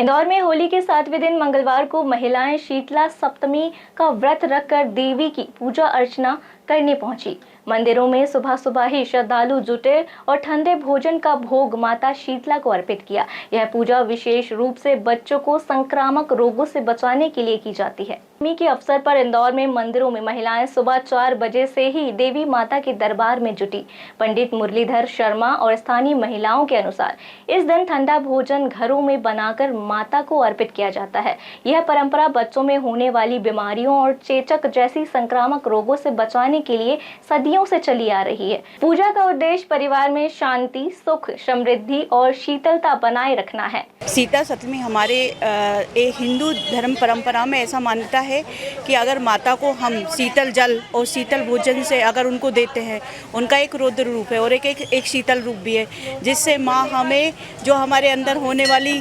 इंदौर में होली के 7वें दिन मंगलवार को महिलाएं शीतला सप्तमी का व्रत रखकर देवी की पूजा अर्चना करने पहुंची। मंदिरों में सुबह सुबह ही श्रद्धालु जुटे और ठंडे भोजन का भोग माता शीतला को अर्पित किया। यह पूजा विशेष रूप से बच्चों को संक्रामक रोगों से बचाने के लिए की जाती है। सप्तमी के अवसर पर इंदौर में मंदिरों में महिलाएं सुबह 4 बजे से ही देवी माता के दरबार में जुटी। पंडित मुरलीधर शर्मा और स्थानीय महिलाओं के अनुसार इस दिन ठंडा भोजन घरों में बनाकर माता को अर्पित किया जाता है। यह परंपरा बच्चों में होने वाली बीमारियों और चेचक जैसी संक्रामक रोगों से बचाने के लिए सदियों से चली आ रही है। पूजा का उद्देश्य परिवार में शांति, सुख, समृद्धि और शीतलता बनाए रखना है। शीतला सप्तमी हमारे एक हिंदू धर्म परंपरा में ऐसा मान्यता है कि अगर माता को हम शीतल जल और शीतल भोजन से अगर उनको देते हैं, उनका एक रुद्र रूप है और एक शीतल रूप भी है, जिससे माँ हमें जो हमारे अंदर होने वाली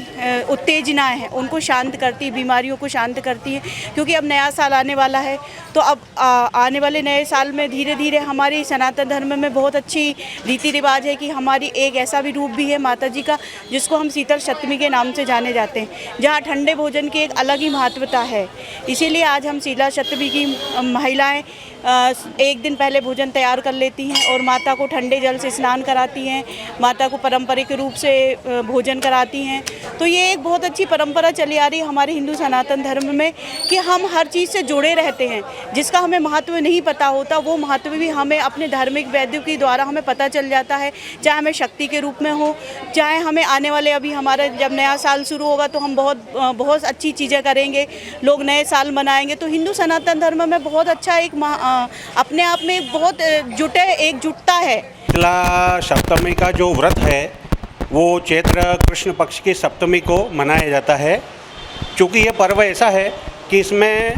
उत्तेजनाएं हैं उनको शांत करती, बीमारियों को शांत करती है। क्योंकि अब नया साल आने वाला है, तो अब आने वाले नए साल में धीरे धीरे हमारी सनातन धर्म में बहुत अच्छी रीति रिवाज है कि हमारी एक ऐसा भी रूप भी है माता जी का, जिसको हम शीतल सप्तमी के नाम से जाने जाते हैं, जहाँ ठंडे भोजन की एक अलग ही महत्वता है। इसीलिए आज हम शीतला सप्तमी की महिलाएं एक दिन पहले भोजन तैयार कर लेती हैं और माता को ठंडे जल से स्नान कराती हैं, माता को पारंपरिक रूप से भोजन कराती हैं। तो ये एक बहुत अच्छी परंपरा चली आ रही है हमारे हिंदू सनातन धर्म में कि हम हर चीज़ से जुड़े रहते हैं। जिसका हमें महत्व नहीं पता होता, वो महत्व भी हमें अपने धार्मिक वेद्यों के द्वारा हमें पता चल जाता है। चाहे हमें शक्ति के रूप में हो, चाहे हमें आने वाले अभी हमारा जब नया साल शुरू होगा तो हम बहुत अच्छी चीज़ें करेंगे, लोग नए साल मनाएंगे। तो हिंदू सनातन धर्म में बहुत अच्छा एक अपने आप में बहुत एकजुटता है। शीतला सप्तमी का जो व्रत है वो चैत्र कृष्ण पक्ष की सप्तमी को मनाया जाता है। क्योंकि ये पर्व ऐसा है कि इसमें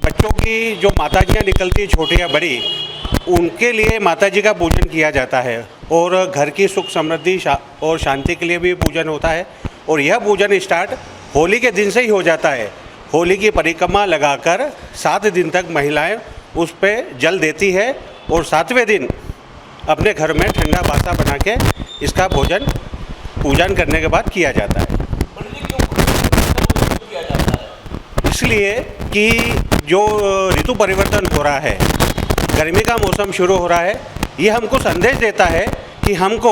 बच्चों की जो माताजियाँ निकलती छोटी या बड़ी, उनके लिए माताजी का पूजन किया जाता है और घर की सुख समृद्धि और शांति के लिए भी पूजन होता है। और यह पूजन स्टार्ट होली के दिन से ही हो जाता है। होली की परिक्रमा लगाकर 7 दिन तक महिलाएं उस पर जल देती है और 7वें दिन अपने घर में ठंडा बासा बना के इसका पूजन करने के बाद किया जाता है। इसलिए कि जो ऋतु परिवर्तन हो रहा है, गर्मी का मौसम शुरू हो रहा है, ये हमको संदेश देता है कि हमको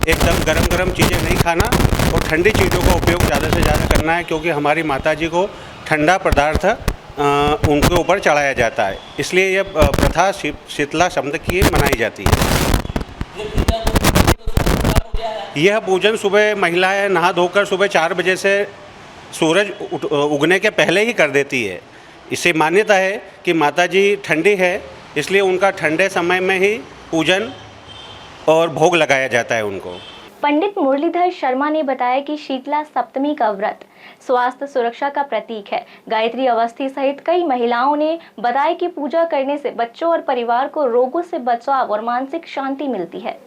एकदम गरम गरम चीज़ें नहीं खाना और ठंडी चीज़ों का उपयोग ज़्यादा से ज़्यादा करना है। क्योंकि हमारी माताजी को ठंडा पदार्थ उनके ऊपर चढ़ाया जाता है। इसलिए यह प्रथा शीतला सप्तमी की मनाई जाती है। यह पूजन सुबह महिलाएं नहा धोकर सुबह 4 बजे से सूरज उगने के पहले ही कर देती है। इससे मान्यता है कि माताजी ठंडी है, इसलिए उनका ठंडे समय में ही पूजन और भोग लगाया जाता है उनको। पंडित मुरलीधर शर्मा ने बताया कि शीतला सप्तमी का व्रत स्वास्थ्य सुरक्षा का प्रतीक है। गायत्री अवस्थी सहित कई महिलाओं ने बताया कि पूजा करने से बच्चों और परिवार को रोगों से बचाव और मानसिक शांति मिलती है।